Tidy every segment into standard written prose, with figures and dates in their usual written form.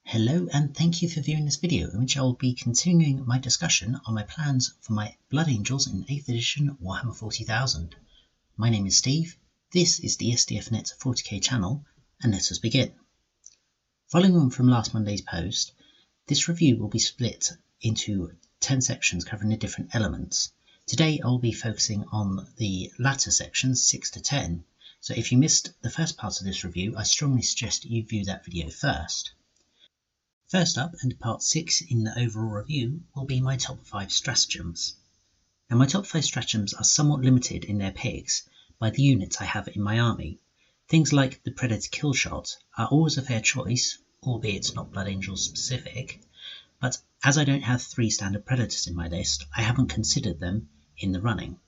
Hello and thank you for viewing this video in which I will be continuing my discussion on my plans for my Blood Angels in 8th edition Warhammer 40,000. My name is Steve, this is the SDFnet 40k channel, and let us begin. Following on from last Monday's post, this review will be split into 10 sections covering the different elements. Today I will be focusing on the latter sections 6 to 10, so if you missed the first part of this review, I strongly suggest you view that video first. First up, and part 6 in the overall review, will be my top 5 stratagems. Now my top 5 stratagems are somewhat limited in their picks by the units I have in my army. Things like the Predator kill shot are always a fair choice, albeit not Blood Angels specific, but as I don't have 3 standard Predators in my list, I haven't considered them in the running.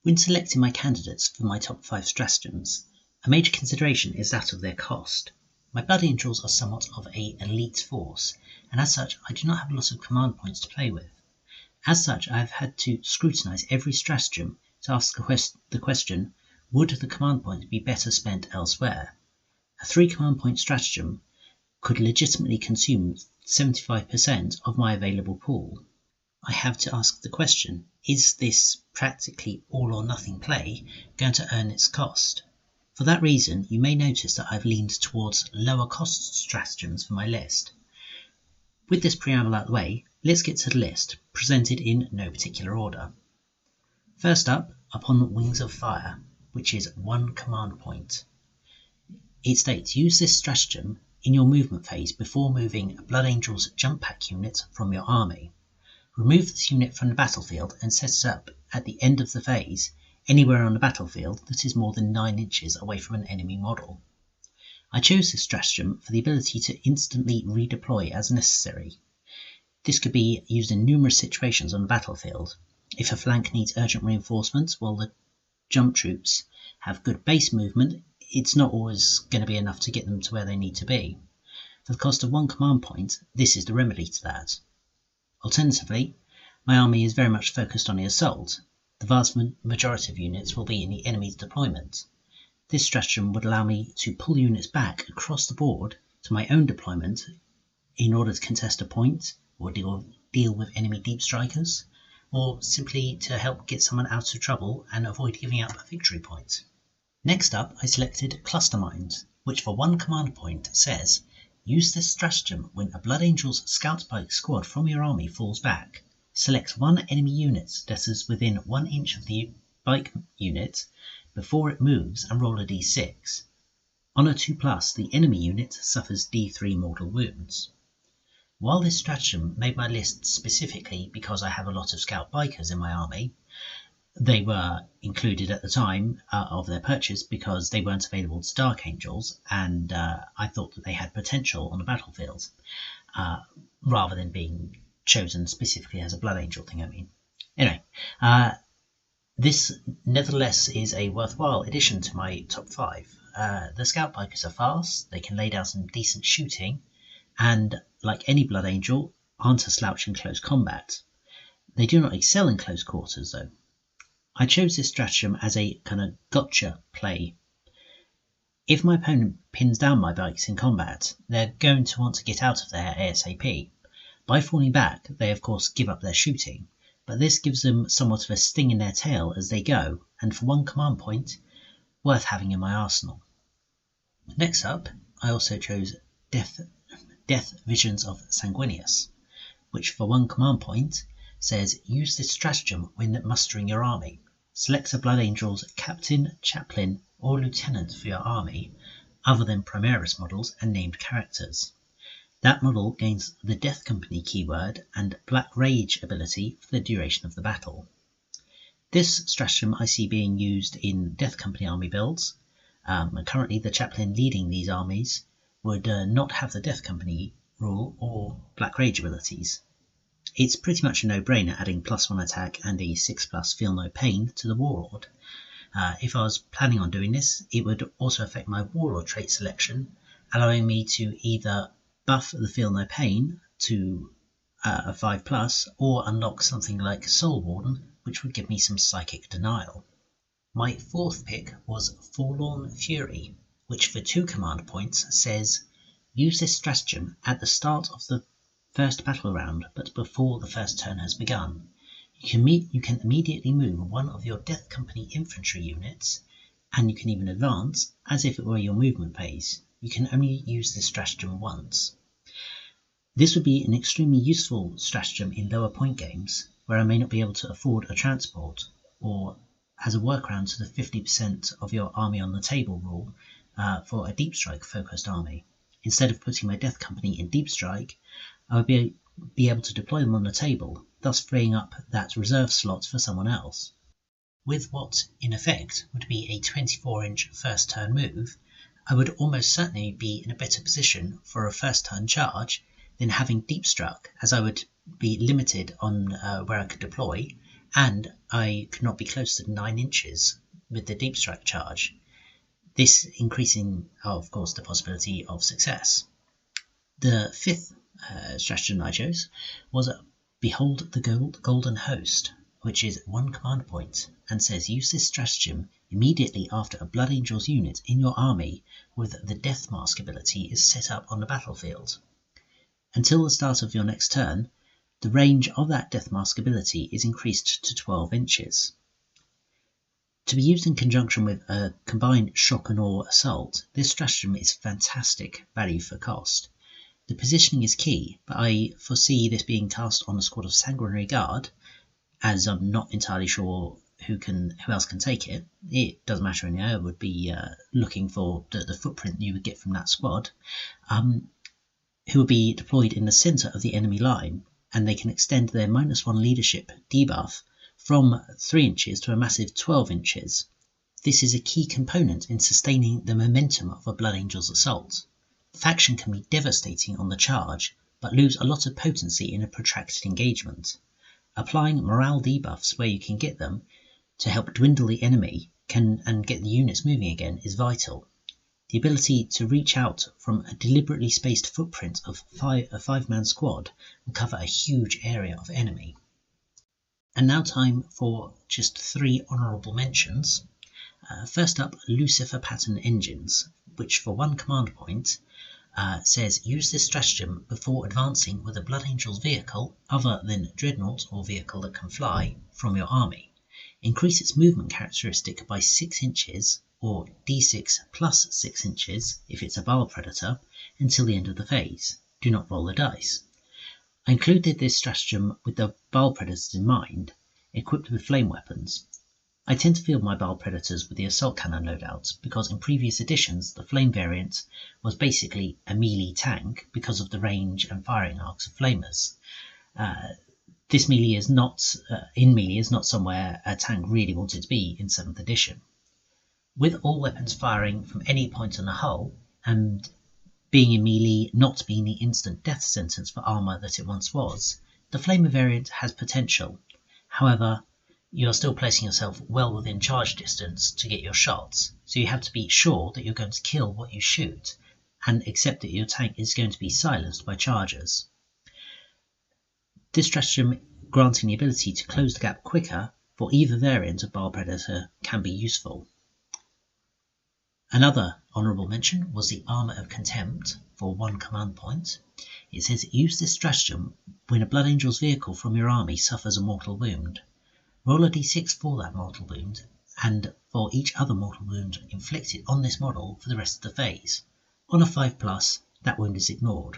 When selecting my candidates for my top 5 stratagems, a major consideration is that of their cost. My Blood Angels are somewhat of an elite force, and as such I do not have a lot of command points to play with. As such, I have had to scrutinise every stratagem to ask the question, would the command point be better spent elsewhere? A 3 command point stratagem could legitimately consume 75% of my available pool. I have to ask the question, is this practically all or nothing play going to earn its cost? For that reason, you may notice that I've leaned towards lower cost stratagems for my list. With this preamble out of the way, let's get to the list, presented in no particular order. First up, upon Wings of Fire, which is 1 command point. It states, use this stratagem in your movement phase before moving a Blood Angels jump pack unit from your army. Remove this unit from the battlefield and set it up at the end of the phase, anywhere on the battlefield that is more than 9 inches away from an enemy model. I chose this stratagem for the ability to instantly redeploy as necessary. This could be used in numerous situations on the battlefield. If a flank needs urgent reinforcements while the jump troops have good base movement, it's not always going to be enough to get them to where they need to be. For the cost of 1 command point, this is the remedy to that. Alternatively, my army is very much focused on the assault. The vast majority of units will be in the enemy's deployment. This stratagem would allow me to pull units back across the board to my own deployment in order to contest a point or deal with enemy deep strikers, or simply to help get someone out of trouble and avoid giving up a victory point. Next up, I selected Cluster Mines, which for 1 command point says, use this stratagem when a Blood Angels scout bike squad from your army falls back. Select 1 enemy unit that is within 1 inch of the bike unit before it moves and roll a d6. On a 2+, the enemy unit suffers d3 mortal wounds. While this stratagem made my list specifically because I have a lot of scout bikers in my army, they were included at the time of their purchase because they weren't available to Dark Angels, and I thought that they had potential on the battlefield, rather than being chosen specifically as a Blood Angel thing, I mean. Anyway, this nevertheless is a worthwhile addition to my top 5. The Scout Bikers are fast, they can lay down some decent shooting, and like any Blood Angel, aren't a slouch in close combat. They do not excel in close quarters though. I chose this stratagem as a kind of gotcha play. If my opponent pins down my bikes in combat, they're going to want to get out of there ASAP. By falling back, they of course give up their shooting, but this gives them somewhat of a sting in their tail as they go, and for 1 command point, worth having in my arsenal. Next up, I also chose Death Visions of Sanguinius, which for 1 command point says use this stratagem when mustering your army. Select a Blood Angels captain, chaplain, or lieutenant for your army, other than Primaris models and named characters. That model gains the Death Company keyword and Black Rage ability for the duration of the battle. This stratagem I see being used in Death Company army builds. Currently the chaplain leading these armies would not have the Death Company rule or Black Rage abilities. It's pretty much a no-brainer adding +1 attack and a 6+ feel no pain to the Warlord. If I was planning on doing this, it would also affect my Warlord trait selection, allowing me to either buff the Feel No Pain to a 5+, or unlock something like Soul Warden, which would give me some psychic denial. My 4th pick was Forlorn Fury, which for 2 command points says Use this stratagem at the start of the first battle round, but before the first turn has begun. You can immediately move one of your Death Company infantry units, and you can even advance as if it were your movement phase. You can only use this stratagem once. This would be an extremely useful stratagem in lower point games, where I may not be able to afford a transport, or as a workaround to the 50% of your army on the table rule for a deep strike focused army. Instead of putting my Death Company in deep strike, I would be able to deploy them on the table, thus freeing up that reserve slot for someone else. With what, in effect, would be a 24-inch first turn move, I would almost certainly be in a better position for a first turn charge than having deep struck, as I would be limited on where I could deploy, and I could not be closer than 9 inches with the deep strike charge. This increasing, of course, the possibility of success. The fifth stratagem I chose was Behold the Golden Host, which is 1 command point, and says use this stratagem immediately after a Blood Angels unit in your army with the Death Mask ability is set up on the battlefield. Until the start of your next turn, the range of that Death Mask ability is increased to 12 inches. To be used in conjunction with a combined shock and awe assault, this stratagem is fantastic value for cost. The positioning is key, but I foresee this being cast on a squad of Sanguinary Guard, as I'm not entirely sure who else can take it. It doesn't matter anyway, I would be looking for the footprint you would get from that squad, who will be deployed in the centre of the enemy line, and they can extend their -1 leadership debuff from 3 inches to a massive 12 inches. This is a key component in sustaining the momentum of a Blood Angels assault. The faction can be devastating on the charge, but lose a lot of potency in a protracted engagement. Applying morale debuffs where you can get them to help dwindle the enemy and get the units moving again is vital. The ability to reach out from a deliberately spaced footprint of a 5-man squad will cover a huge area of enemy. And now time for just 3 honourable mentions. First up, Lucifer Pattern Engines, which for 1 command point says use this stratagem before advancing with a Blood Angels vehicle other than Dreadnought or vehicle that can fly from your army. Increase its movement characteristic by 6 inches or d6 plus 6 inches if it's a Baal Predator until the end of the phase. Do not roll the dice. I included this stratagem with the Baal Predators in mind, equipped with flame weapons. I tend to field my Baal Predators with the assault cannon loadout because in previous editions the flame variant was basically a melee tank because of the range and firing arcs of flamers. This melee is not somewhere a tank really wanted to be in 7th edition. With all weapons firing from any point on the hull, and being in melee not being the instant death sentence for armour that it once was, the flamer variant has potential. However, you are still placing yourself well within charge distance to get your shots, so you have to be sure that you're going to kill what you shoot, and accept that your tank is going to be silenced by chargers. This stratagem granting the ability to close the gap quicker for either variant of Baal Predator can be useful. Another honourable mention was the Armour of Contempt for 1 command point. It says use this stratagem when a Blood Angels vehicle from your army suffers a mortal wound. Roll a d6 for that mortal wound, and for each other mortal wound inflicted on this model for the rest of the phase. On a 5+, that wound is ignored.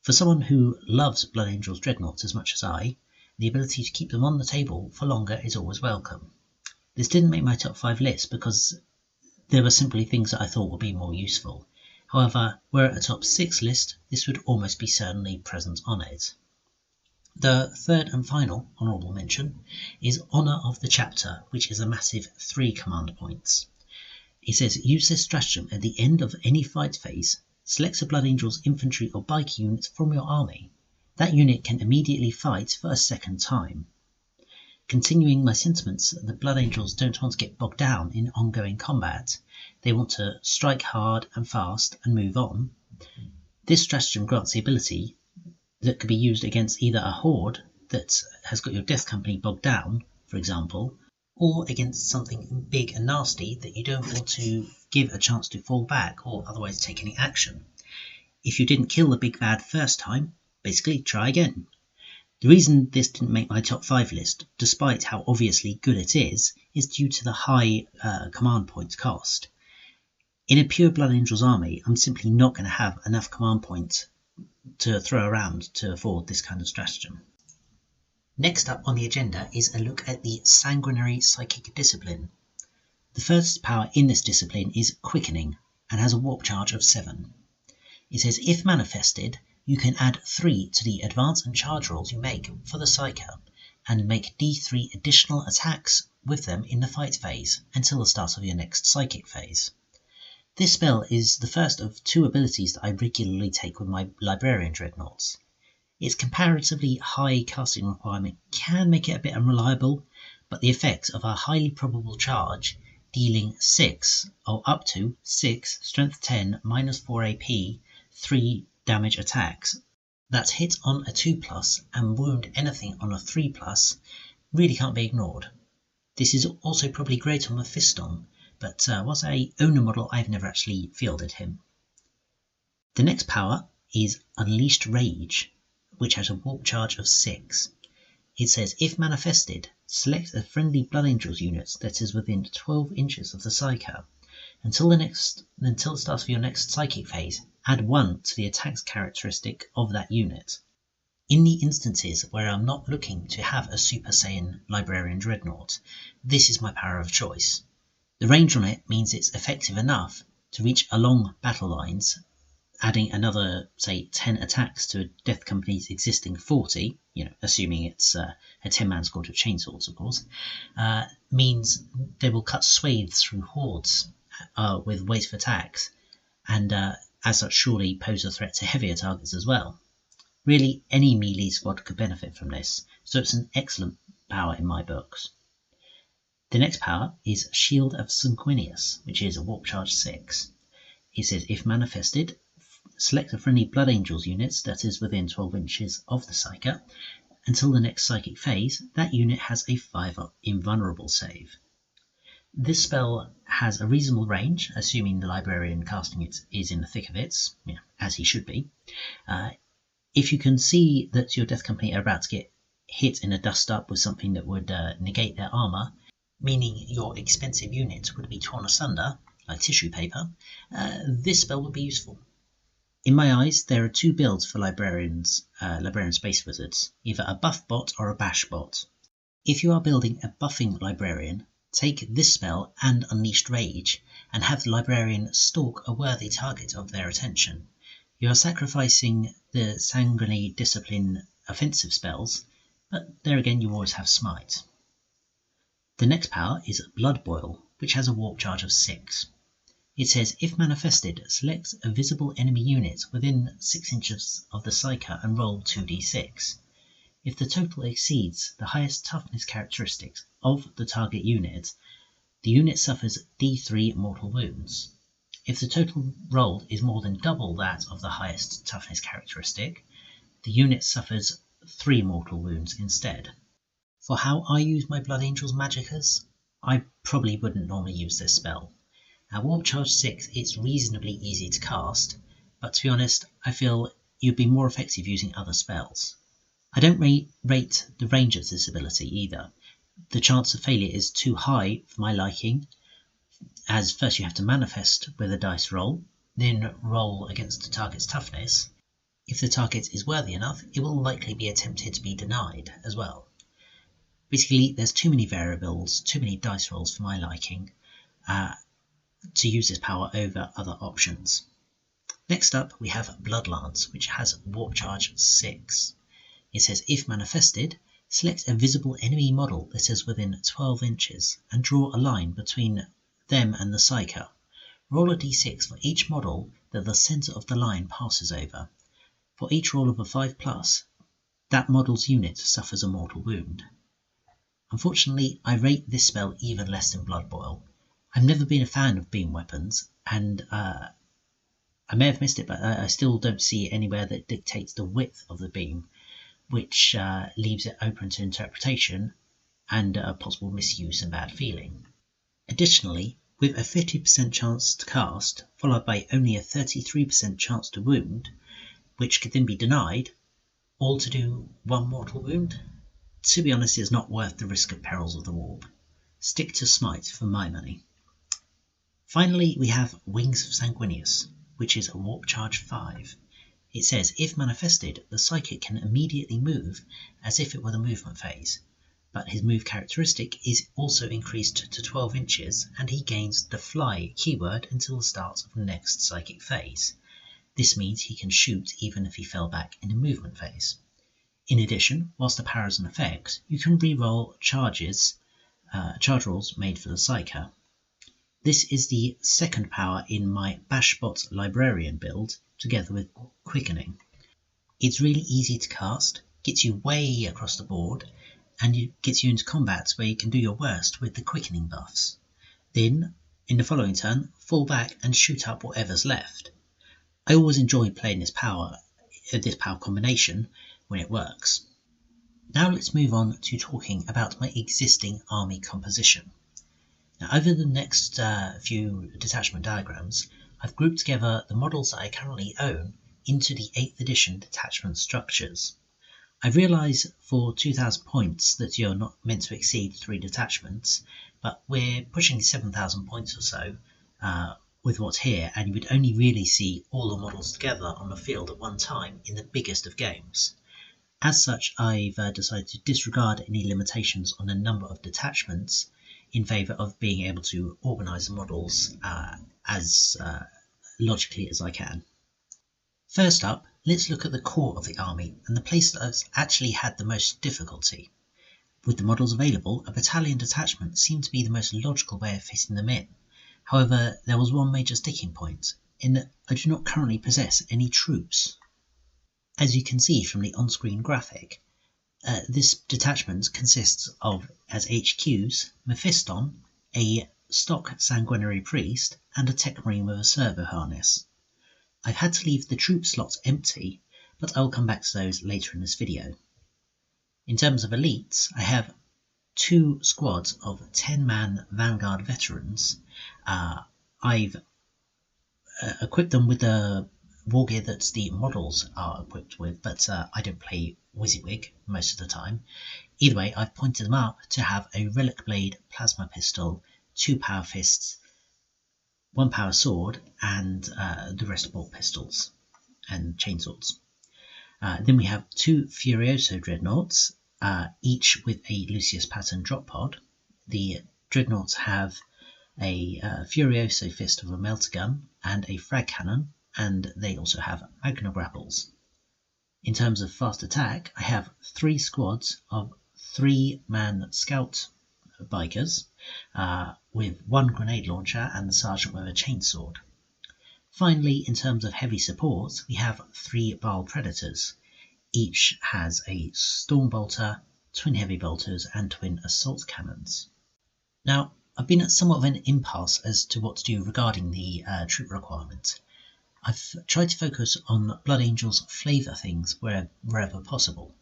For someone who loves Blood Angels Dreadnoughts as much as I, the ability to keep them on the table for longer is always welcome. This didn't make my top 5 list because there were simply things that I thought would be more useful. However, were it a top 6 list, this would almost be certainly present on it. The third and final honourable mention is Honour of the Chapter, which is a massive 3 command points. It says use this stratagem at the end of any fight phase. Select a Blood Angels infantry or bike unit from your army. That unit can immediately fight for a second time. Continuing my sentiments, the Blood Angels don't want to get bogged down in ongoing combat. They want to strike hard and fast and move on. This stratagem grants the ability that could be used against either a horde that has got your Death Company bogged down, for example, or against something big and nasty that you don't want to give a chance to fall back or otherwise take any action. If you didn't kill the big bad first time, basically try again. The reason this didn't make my top 5 list, despite how obviously good it is due to the high command points cost. In a pure Blood Angels army, I'm simply not going to have enough command points to throw around to afford this kind of stratagem. Next up on the agenda is a look at the Sanguinary Psychic Discipline. The first power in this discipline is Quickening and has a warp charge of 7. It says if manifested, you can add 3 to the advance and charge rolls you make for the Psyker and make D3 additional attacks with them in the fight phase until the start of your next psychic phase. This spell is the first of 2 abilities that I regularly take with my Librarian Dreadnoughts. Its comparatively high casting requirement can make it a bit unreliable, but the effects of a highly probable charge dealing 6 or up to 6 strength 10 minus 4 AP 3 damage attacks that hit on a 2+ and wound anything on a 3+ really can't be ignored. This is also probably great on Mephiston, but whilst I own a model, I've never actually fielded him. The next power is Unleashed Rage, which has a warp charge of 6. It says if manifested, select a friendly Blood Angels unit that is within 12 inches of the Psyker. Until the start of your next psychic phase, add 1 to the attacks characteristic of that unit. In the instances where I'm not looking to have a Super Saiyan Librarian Dreadnought, this is my power of choice. The range on it means it's effective enough to reach along battle lines, adding another, say, 10 attacks to a Death Company's existing 40, assuming it's a 10-man squad of chainswords, of course, means they will cut swathes through hordes with waves of attacks, and as such surely pose a threat to heavier targets as well. Really, any melee squad could benefit from this, so it's an excellent power in my books. The next power is Shield of Sanguinius, which is a warp charge 6. It says if manifested, select a friendly Blood Angels unit that is within 12 inches of the Psyker. Until the next psychic phase, that unit has a 5 invulnerable save. This spell has a reasonable range, assuming the Librarian casting it is in the thick of it, as he should be. If you can see that your Death Company are about to get hit in a dust-up with something that would negate their armour, meaning your expensive unit would be torn asunder, like tissue paper, this spell would be useful. In my eyes, there are 2 builds for Librarian Space Wizards, either a buff bot or a bash bot. If you are building a buffing Librarian, take this spell and Unleashed Rage, and have the Librarian stalk a worthy target of their attention. You are sacrificing the Sanguinary Discipline offensive spells, but there again you always have Smite. The next power is Blood Boil, which has a warp charge of 6. It says if manifested, select a visible enemy unit within 6 inches of the Psyker and roll 2d6. If the total exceeds the highest toughness characteristics of the target unit, the unit suffers d3 mortal wounds. If the total rolled is more than double that of the highest toughness characteristic, the unit suffers 3 mortal wounds instead. For how I use my Blood Angels magickas, I probably wouldn't normally use this spell. At warp charge 6 it's reasonably easy to cast, but to be honest I feel you'd be more effective using other spells. I don't rate the range of this ability either. The chance of failure is too high for my liking, as first you have to manifest with a dice roll, then roll against the target's toughness. If the target is worthy enough, it will likely be attempted to be denied as well. Basically, there's too many variables, too many dice rolls for my liking to use this power over other options. Next up, we have Bloodlance, which has warp charge 6. It says if manifested, select a visible enemy model that is within 12 inches and draw a line between them and the Psyker. Roll a d6 for each model that the centre of the line passes over. For each roll of a 5+, that model's unit suffers a mortal wound. Unfortunately, I rate this spell even less than Blood Boil. I've never been a fan of beam weapons, and I may have missed it, but I still don't see anywhere that dictates the width of the beam, which leaves it open to interpretation and possible misuse and bad feeling. Additionally, with a 50% chance to cast, followed by only a 33% chance to wound, which could then be denied, all to do 1 mortal wound. To be honest, it's not worth the risk of perils of the warp. Stick to Smite for my money. Finally, we have Wings of Sanguinius, which is a warp charge 5. It says, if manifested, the Psychic can immediately move as if it were the movement phase, but his move characteristic is also increased to 12 inches and he gains the Fly keyword until the start of the next Psychic phase. This means he can shoot even if he fell back in a movement phase. In addition, whilst the power is in effect, you can reroll charge rolls made for the Psyker. This is the second power in my Bashbot Librarian build, together with Quickening. It's really easy to cast, gets you way across the board, and it gets you into combats where you can do your worst with the Quickening buffs. Then, in the following turn, fall back and shoot up whatever's left. I always enjoy playing this power combination when it works. Now let's move on to talking about my existing army composition. Now, over the next few detachment diagrams, I've grouped together the models that I currently own into the 8th edition detachment structures. I realise for 2000 points that you're not meant to exceed 3 detachments, but we're pushing 7,000 points or so with what's here, and you would only really see all the models together on the field at one time in the biggest of games. As such, I've decided to disregard any limitations on the number of detachments in favour of being able to organise the models as logically as I can. First up, let's look at the core of the army and the place that has actually had the most difficulty. With the models available, a battalion detachment seemed to be the most logical way of fitting them in. However, there was one major sticking point, in that I do not currently possess any troops. As you can see from the on-screen graphic, this detachment consists of, as HQs, Mephiston, a stock sanguinary priest, and a tech marine with a servo harness. I've had to leave the troop slots empty, but I'll come back to those later in this video. In terms of elites, I have 2 squads of 10-man Vanguard veterans. I've equipped them with the war gear that the models are equipped with, but I don't play WYSIWYG most of the time. Either way, I've pointed them up to have a Relic Blade plasma pistol, 2 power fists, 1 power sword, and the rest are bolt pistols and chainswords. Then we have 2 Furioso dreadnoughts, each with a Lucius pattern drop pod. The dreadnoughts have a Furioso fist with a melter gun and a frag cannon, and they also have magna grapples. In terms of fast attack, I have 3 squads of 3-man scout bikers with 1 grenade launcher and the sergeant with a chainsword. Finally, in terms of heavy support, we have 3 Baal Predators. Each has a storm bolter, twin heavy bolters, and twin assault cannons. Now, I've been at somewhat of an impasse as to what to do regarding the troop requirement. I've tried to focus on Blood Angel's flavour things wherever possible.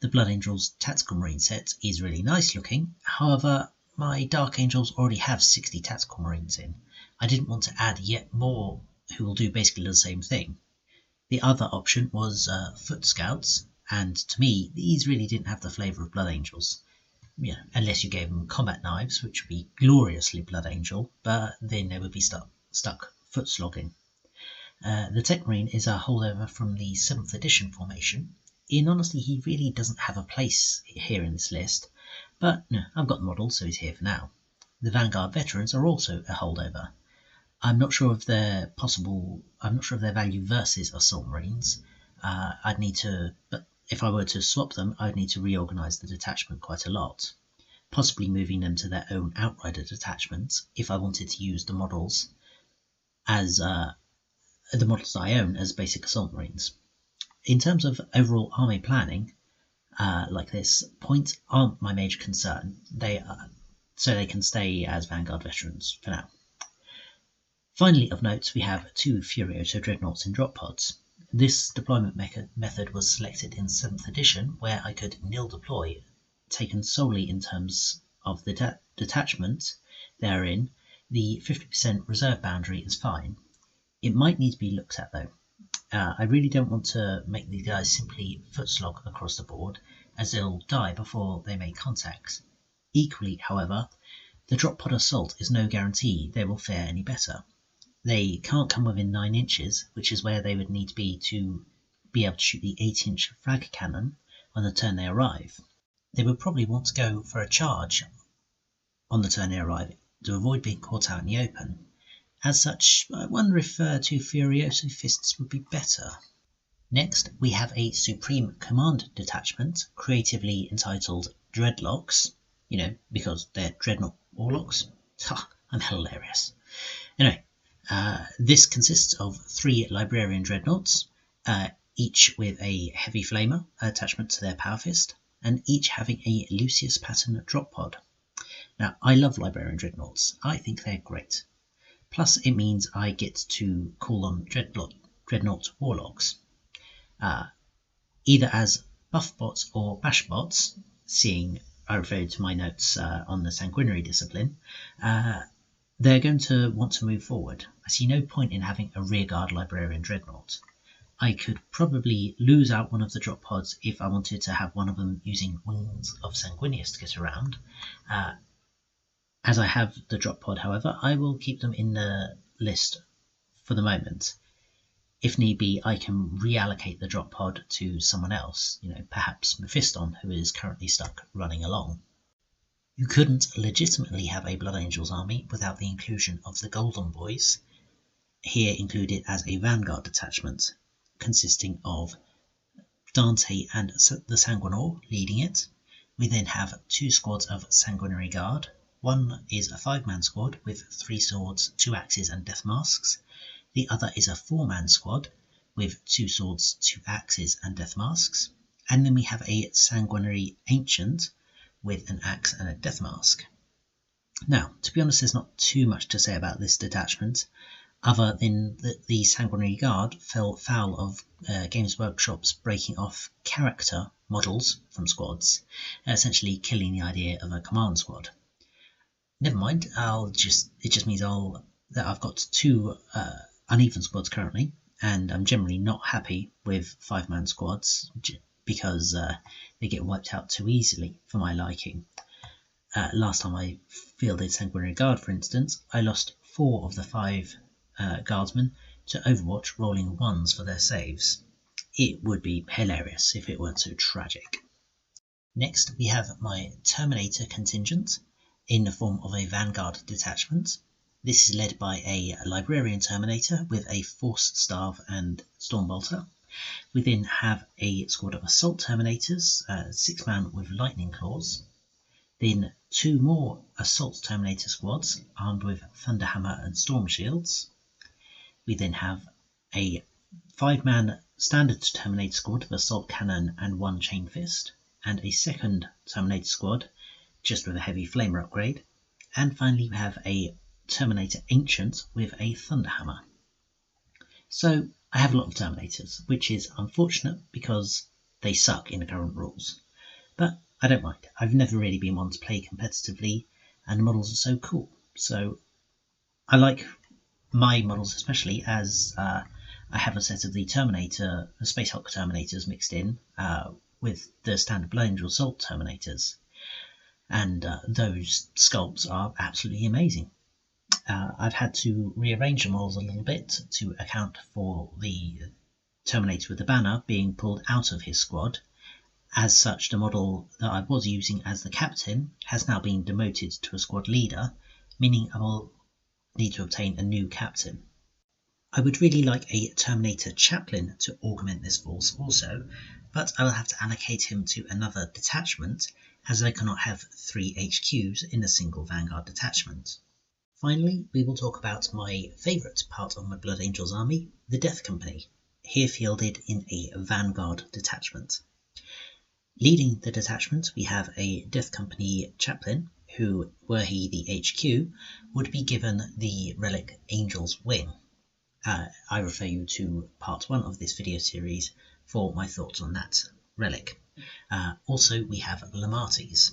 The Blood Angel's Tactical Marine set is really nice looking, however, my Dark Angels already have 60 Tactical Marines in. I didn't want to add yet more who will do basically the same thing. The other option was Foot Scouts, and to me, these really didn't have the flavour of Blood Angels. You know, unless you gave them combat knives, which would be gloriously Blood Angel, but then they would be stuck foot slogging. The Tech Marine is a holdover from the 7th edition formation. In honesty, he really doesn't have a place here in this list, but no, I've got the model, so he's here for now. The Vanguard veterans are also a holdover. I'm not sure of their value versus Assault Marines. But if I were to swap them, I'd need to reorganise the detachment quite a lot, possibly moving them to their own Outrider detachments if I wanted to use the models as the models that I own as basic Assault Marines. In terms of overall army planning, like this, points aren't my major concern. So they can stay as Vanguard veterans for now. Finally, of note, we have 2 Furioso dreadnoughts in drop pods. This deployment method was selected in 7th edition, where I could nil deploy, taken solely in terms of the detachment therein, The 50% reserve boundary is fine. It might need to be looked at though. I really don't want to make these guys simply foot slog across the board, as they'll die before they make contact. Equally, however, the drop pod assault is no guarantee they will fare any better. They can't come within 9 inches, which is where they would need to be able to shoot the 8-inch frag cannon on the turn they arrive. They would probably want to go for a charge on the turn they arrive to avoid being caught out in the open. As such, I wonder if 2 Furioso Fists would be better. Next, we have a Supreme Command detachment, creatively entitled Dreadlocks, because they're Dreadnought Warlocks. Ha, I'm hilarious. Anyway, this consists of 3 Librarian Dreadnoughts, each with a Heavy Flamer attachment to their Power Fist, and each having a Lucius pattern drop pod. Now, I love Librarian Dreadnoughts. I think they're great. Plus, it means I get to call on Dreadnought Warlocks, either as buff bots or bash bots, seeing I referred to my notes on the Sanguinary discipline. They're going to want to move forward. I see no point in having a rearguard Librarian Dreadnought. I could probably lose out one of the drop pods if I wanted to have one of them using Wings of Sanguinius to get around. As I have the drop pod, however, I will keep them in the list for the moment. If need be, I can reallocate the drop pod to someone else, perhaps Mephiston, who is currently stuck running along. You couldn't legitimately have a Blood Angels army without the inclusion of the Golden Boys, here included as a Vanguard detachment, consisting of Dante and the Sanguinor leading it. We then have 2 squads of Sanguinary Guard. One is a 5-man squad with 3 swords, 2 axes and death masks. The other is a 4-man squad with 2 swords, 2 axes and death masks. And then we have a Sanguinary Ancient with an axe and a death mask. Now, to be honest, there's not too much to say about this detachment, other than that the Sanguinary Guard fell foul of Games Workshop's breaking off character models from squads, essentially killing the idea of a command squad. Never mind, it just means that I've got 2 uneven squads currently, and I'm generally not happy with 5-man squads because they get wiped out too easily for my liking. Last time I fielded Sanguinary Guard, for instance, I lost 4 of the 5 guardsmen to Overwatch rolling 1s for their saves. It would be hilarious if it weren't so tragic. Next, we have my Terminator contingent, in the form of a Vanguard detachment. This is led by a Librarian Terminator with a Force Staff and Stormbolter. We then have a squad of Assault Terminators, 6-man with Lightning Claws. Then 2 more Assault Terminator squads armed with Thunderhammer and Storm Shields. We then have a 5-man Standard Terminator squad with Assault Cannon and 1 Chain Fist, and a 2nd Terminator squad just with a Heavy Flamer upgrade. And finally we have a Terminator Ancient with a Thunderhammer. So I have a lot of Terminators, which is unfortunate because they suck in the current rules. But I don't mind. I've never really been one to play competitively, and the models are so cool. So I like my models especially, as I have a set of the Space Hulk Terminators mixed in with the standard Blood Angel Assault Terminators. And those sculpts are absolutely amazing. I've had to rearrange the models a little bit to account for the Terminator with the banner being pulled out of his squad. As such, the model that I was using as the captain has now been demoted to a squad leader, meaning I will need to obtain a new captain. I would really like a Terminator chaplain to augment this force also, but I will have to allocate him to another detachment, as I cannot have 3 HQs in a single Vanguard detachment. Finally, we will talk about my favourite part of my Blood Angels army, the Death Company, here fielded in a Vanguard detachment. Leading the detachment, we have a Death Company chaplain, who, were he the HQ, would be given the relic Angel's Wing. I refer you to part 1 of this video series for my thoughts on that relic. Also, we have Lamates.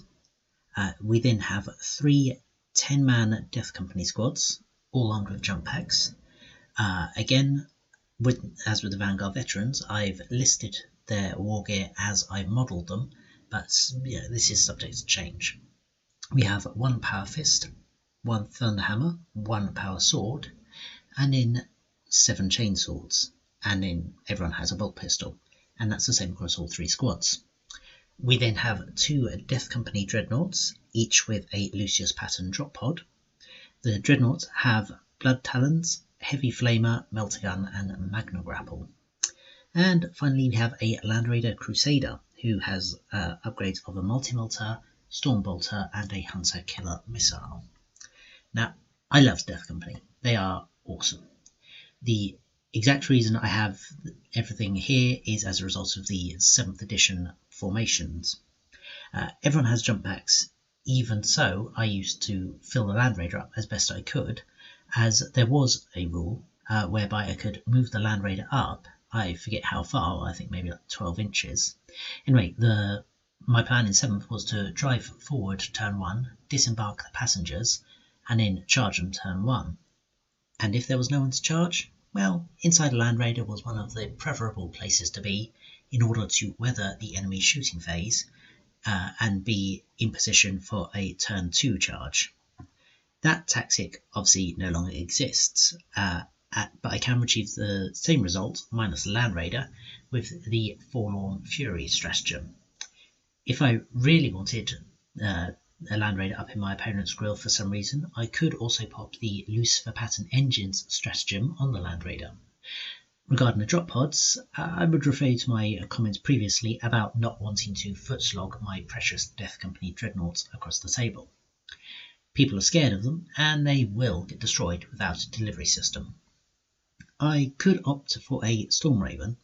We then have 3 10-man Death Company squads, all armed with jump packs. Again, as with the Vanguard veterans, I've listed their war gear as I modelled them, but this is subject to change. We have 1 power fist, 1 thunder hammer, 1 power sword, and then 7 chain swords, and then everyone has a bolt pistol, and that's the same across all 3 squads. We then have 2 Death Company dreadnoughts, each with a Lucius pattern drop pod. The dreadnoughts have blood talons, heavy flamer, melter gun, and magna grapple. And finally we have a Land Raider Crusader, who has upgrades of a multi-melter, storm bolter, and a hunter killer missile. Now, I love Death Company. They are awesome. The exact reason I have everything here is as a result of the 7th edition formations. Everyone has jump packs. Even so, I used to fill the Land Raider up as best I could, as there was a rule whereby I could move the Land Raider up. I forget how far, I think maybe like 12 inches. Anyway, my plan in 7th was to drive forward turn 1, disembark the passengers, and then charge them turn 1. And if there was no one to charge, well, inside a Land Raider was one of the preferable places to be in order to weather the enemy shooting phase and be in position for a turn 2 charge. That tactic obviously no longer exists, but I can achieve the same result, minus the Land Raider, with the Forlorn Fury stratagem. If I really wanted a Land Raider up in my opponent's grill for some reason, I could also pop the Lucifer pattern engines stratagem on the Land Raider. Regarding the drop pods, I would refer you to my comments previously about not wanting to footslog my precious Death Company dreadnoughts across the table. People are scared of them, and they will get destroyed without a delivery system. I could opt for a Storm Raven.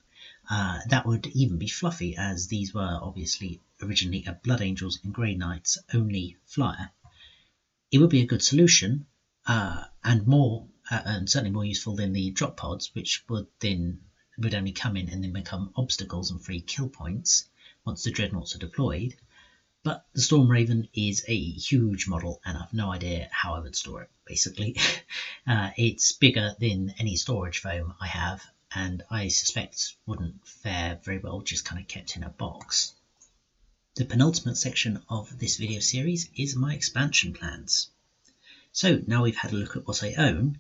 That would even be fluffy, as these were obviously originally a Blood Angels and Grey Knights only flyer. It would be a good solution, and certainly more useful than the drop pods, which would only come in and then become obstacles and free kill points once the dreadnoughts are deployed. But the Storm Raven is a huge model, and I've no idea how I would store it, basically. It's bigger than any storage foam I have, and I suspect wouldn't fare very well just kind of kept in a box. The penultimate section of this video series is my expansion plans. So now we've had a look at what I own,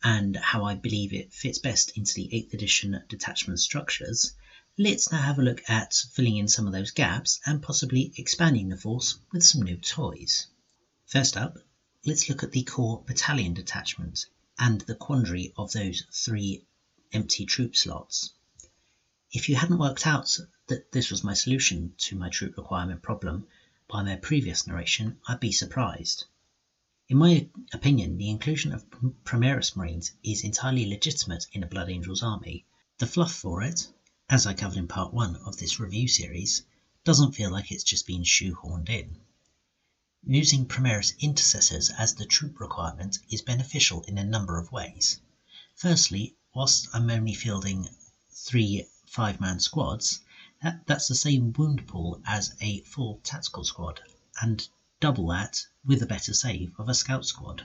and how I believe it fits best into the 8th edition detachment structures, let's now have a look at filling in some of those gaps and possibly expanding the force with some new toys. First up, let's look at the core battalion detachment and the quandary of those 3 empty troop slots. If you hadn't worked out that this was my solution to my troop requirement problem by my previous narration, I'd be surprised. In my opinion, the inclusion of Primaris Marines is entirely legitimate in a Blood Angels army. The fluff for it, as I covered in part 1 of this review series, doesn't feel like it's just been shoehorned in. Using Primaris Intercessors as the troop requirement is beneficial in a number of ways. Firstly, whilst I'm only fielding 3 5-man squads, that's the same wound pool as a full tactical squad, and double that with a better save of a scout squad.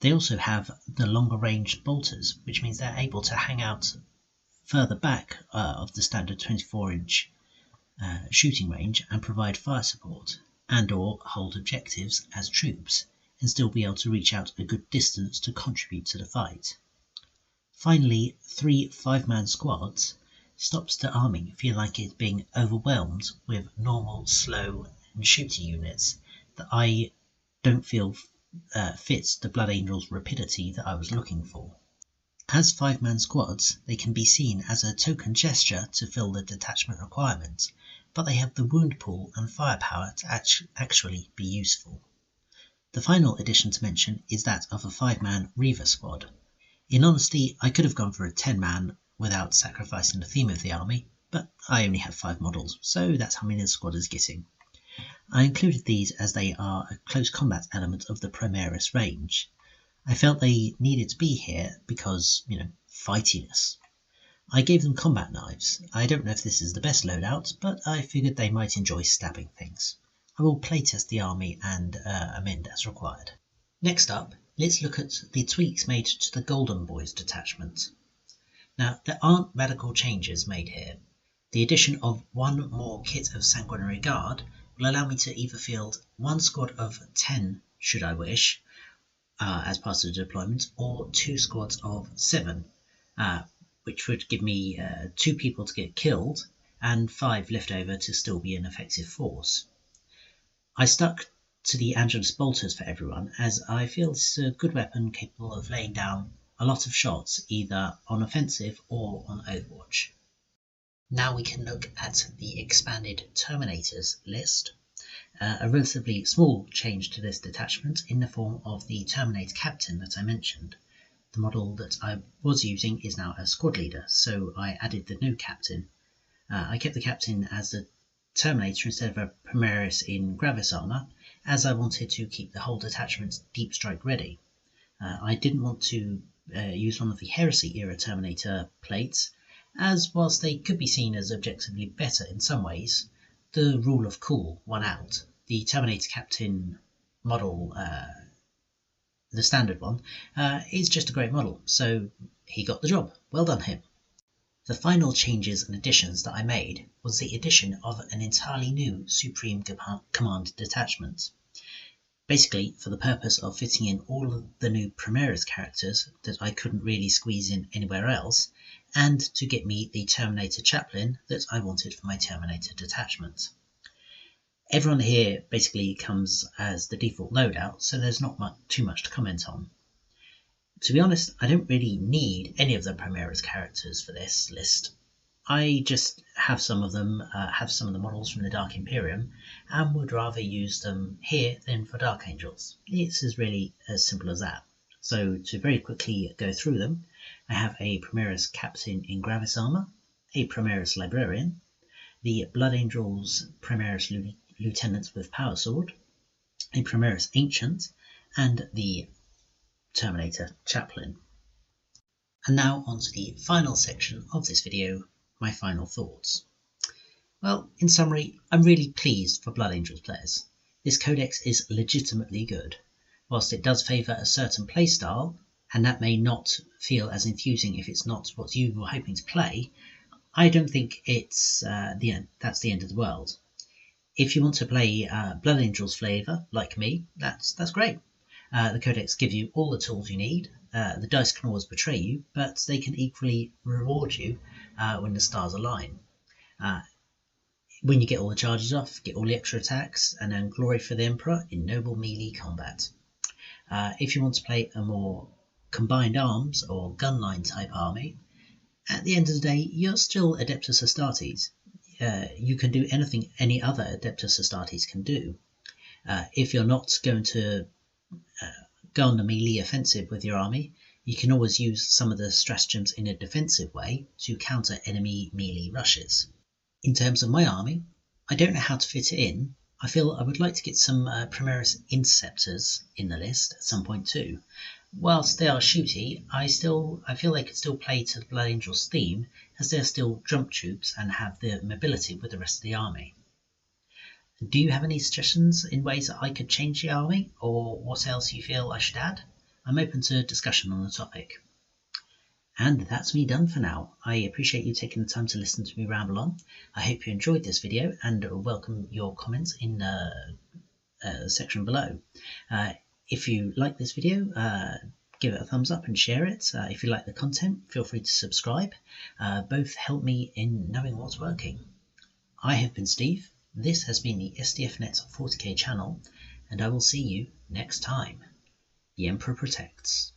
They also have the longer range bolters, which means they're able to hang out further back of the standard 24-inch shooting range and provide fire support and or hold objectives as troops and still be able to reach out a good distance to contribute to the fight. Finally, 3 5-man squads stops the army feel like it's being overwhelmed with normal, slow and shooty units that I don't feel fits the Blood Angels rapidity that I was looking for. As 5-man squads, they can be seen as a token gesture to fill the detachment requirement, but they have the wound pool and firepower to actually be useful. The final addition to mention is that of a 5-man Reaver squad. In honesty, I could have gone for a 10-man without sacrificing the theme of the army, but I only have 5 models, so that's how many the squad is getting. I included these as they are a close combat element of the Primaris range. I felt they needed to be here because, fightiness. I gave them combat knives. I don't know if this is the best loadout, but I figured they might enjoy stabbing things. I will playtest the army and amend as required. Next up, let's look at the tweaks made to the Golden Boys detachment. Now, there aren't radical changes made here. The addition of one more kit of Sanguinary Guard will allow me to either field one squad of 10, should I wish, as part of the deployment, or 2 squads of 7, which would give me 2 people to get killed and 5 left over to still be an effective force. I stuck to the Angelus bolters for everyone, as I feel this is a good weapon capable of laying down a lot of shots either on offensive or on Overwatch. Now we can look at the expanded Terminators list. A relatively small change to this detachment in the form of the Terminator Captain that I mentioned. The model that I was using is now a squad leader, so I added the new captain. I kept the captain as the Terminator instead of a Primaris in Gravis armour, as I wanted to keep the whole detachment deep strike ready. I didn't want to use one of the Heresy era Terminator plates, as whilst they could be seen as objectively better in some ways, the rule of cool won out. The Terminator Captain model, the standard one, is just a great model, so he got the job. Well done him. The final changes and additions that I made was the addition of an entirely new Supreme Command detachment. Basically, for the purpose of fitting in all of the new Primaris characters that I couldn't really squeeze in anywhere else, and to get me the Terminator Chaplain that I wanted for my Terminator detachment. Everyone here basically comes as the default loadout, so there's not too much to comment on. To be honest, I don't really need any of the Primaris characters for this list. I just have some of them, have some of the models from the Dark Imperium, and would rather use them here than for Dark Angels. It's really as simple as that. So to very quickly go through them, I have a Primaris Captain in Gravis armour, a Primaris Librarian, the Blood Angels Primaris Lieutenant with Power Sword, a Primaris Ancient, and the Terminator Chaplain. And now on to the final section of this video, my final thoughts. Well, in summary, I'm really pleased for Blood Angels players. This codex is legitimately good. Whilst it does favour a certain playstyle, and that may not feel as enthusing if it's not what you were hoping to play, I don't think it's that's the end of the world. If you want to play Blood Angels flavour, like me, that's great. The codex gives you all the tools you need. The dice can always betray you, but they can equally reward you when the stars align. When you get all the charges off, get all the extra attacks, and earn glory for the Emperor in noble melee combat. If you want to play a more combined arms or gunline type army, at the end of the day, you're still Adeptus Astartes. You can do anything any other Adeptus Astartes can do. If you're not going to go on the melee offensive with your army, you can always use some of the stratagems in a defensive way to counter enemy melee rushes. In terms of my army, I don't know how to fit it in. I feel I would like to get some Primaris Interceptors in the list at some point too. Whilst they are shooty, I feel they could still play to the Blood Angels theme, as they are still jump troops and have the mobility with the rest of the army. Do you have any suggestions in ways that I could change the army, or what else you feel I should add? I'm open to discussion on the topic. And that's me done for now. I appreciate you taking the time to listen to me ramble on. I hope you enjoyed this video and welcome your comments in the section below. If you like this video, give it a thumbs up and share it. If you like the content, feel free to subscribe. Both help me in knowing what's working. I have been Steve. This has been the SDFnet 40k channel, and I will see you next time. The Emperor protects.